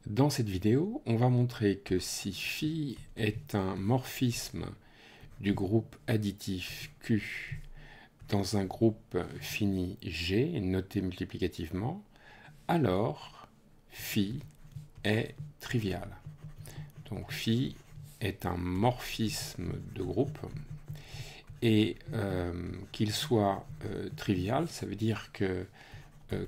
Dans cette vidéo, on va montrer que si phi est un morphisme du groupe additif Q dans un groupe fini G, noté multiplicativement, alors phi est trivial. Donc phi est un morphisme de groupe, et qu'il soit trivial, ça veut dire que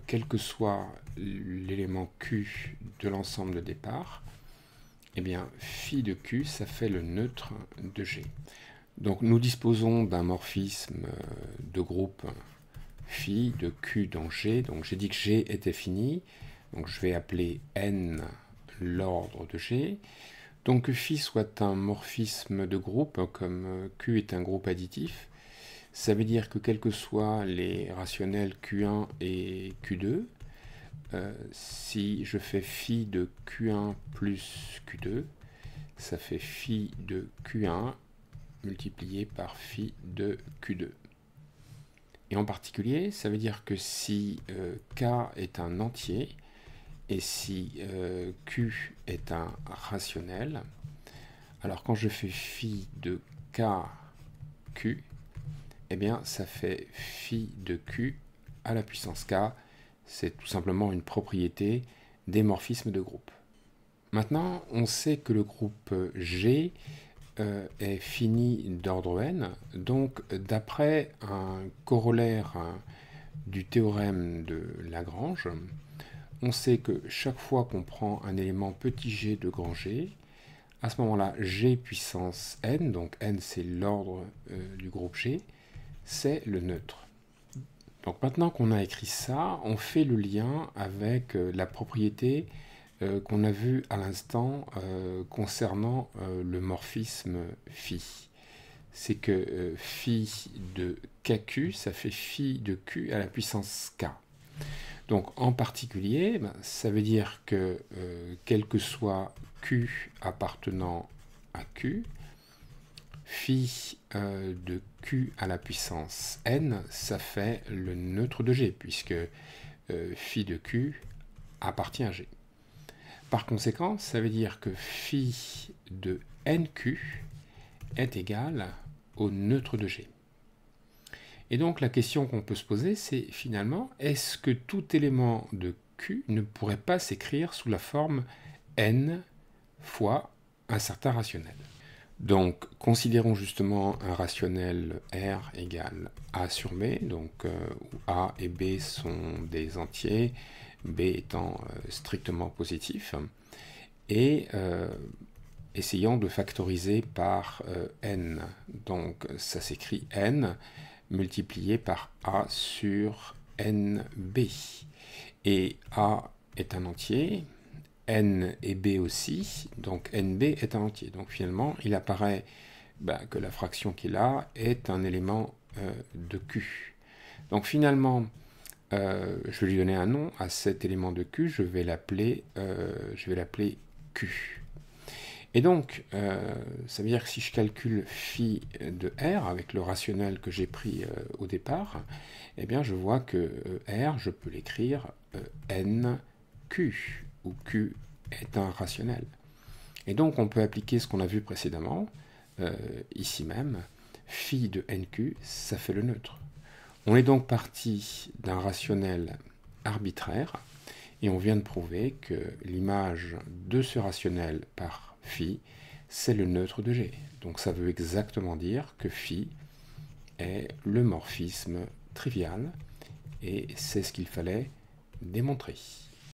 quel que soit l'élément Q de l'ensemble de départ, eh bien, phi de Q, ça fait le neutre de G. Donc nous disposons d'un morphisme de groupe phi de Q dans G. Donc j'ai dit que G était fini, donc je vais appeler N l'ordre de G. Donc que phi soit un morphisme de groupe, comme Q est un groupe additif, ça veut dire que quels que soient les rationnels Q1 et Q2, si je fais phi de Q1 plus Q2, ça fait phi de Q1 multiplié par phi de Q2. Et en particulier, ça veut dire que si K est un entier et si Q est un rationnel, alors quand je fais phi de KQ, eh bien ça fait phi de Q à la puissance K. C'est tout simplement une propriété des morphismes de groupe. Maintenant, on sait que le groupe G est fini d'ordre n, donc d'après un corollaire du théorème de Lagrange, on sait que chaque fois qu'on prend un élément petit g de grand G, à ce moment-là, G puissance n, donc n c'est l'ordre du groupe G, c'est le neutre. Donc maintenant qu'on a écrit ça, on fait le lien avec la propriété qu'on a vue à l'instant concernant le morphisme phi. C'est que phi de KQ, ça fait phi de Q à la puissance K. Donc en particulier, ça veut dire que quel que soit Q appartenant à Q, phi de Q à la puissance n, ça fait le neutre de G, puisque phi de Q appartient à G. Par conséquent, ça veut dire que phi de NQ est égal au neutre de G. Et donc la question qu'on peut se poser, c'est finalement, est-ce que tout élément de Q ne pourrait pas s'écrire sous la forme n fois un certain rationnel? Donc, considérons justement un rationnel R égale A sur B, donc où A et B sont des entiers, B étant strictement positif, et essayons de factoriser par N. Donc, ça s'écrit N multiplié par A sur NB. Et A est un entier, N et B aussi, donc NB est un entier. Donc finalement, il apparaît que la fraction qui est là est un élément de Q. Donc finalement, je vais lui donner un nom à cet élément de Q, je vais l'appeler Q. Et donc, ça veut dire que si je calcule phi de R avec le rationnel que j'ai pris au départ, eh bien je vois que R, je peux l'écrire NQ, où Q est un rationnel. Et donc on peut appliquer ce qu'on a vu précédemment, ici même, phi de NQ, ça fait le neutre. On est donc parti d'un rationnel arbitraire, et on vient de prouver que l'image de ce rationnel par phi, c'est le neutre de G. Donc ça veut exactement dire que phi est le morphisme trivial, et c'est ce qu'il fallait démontrer.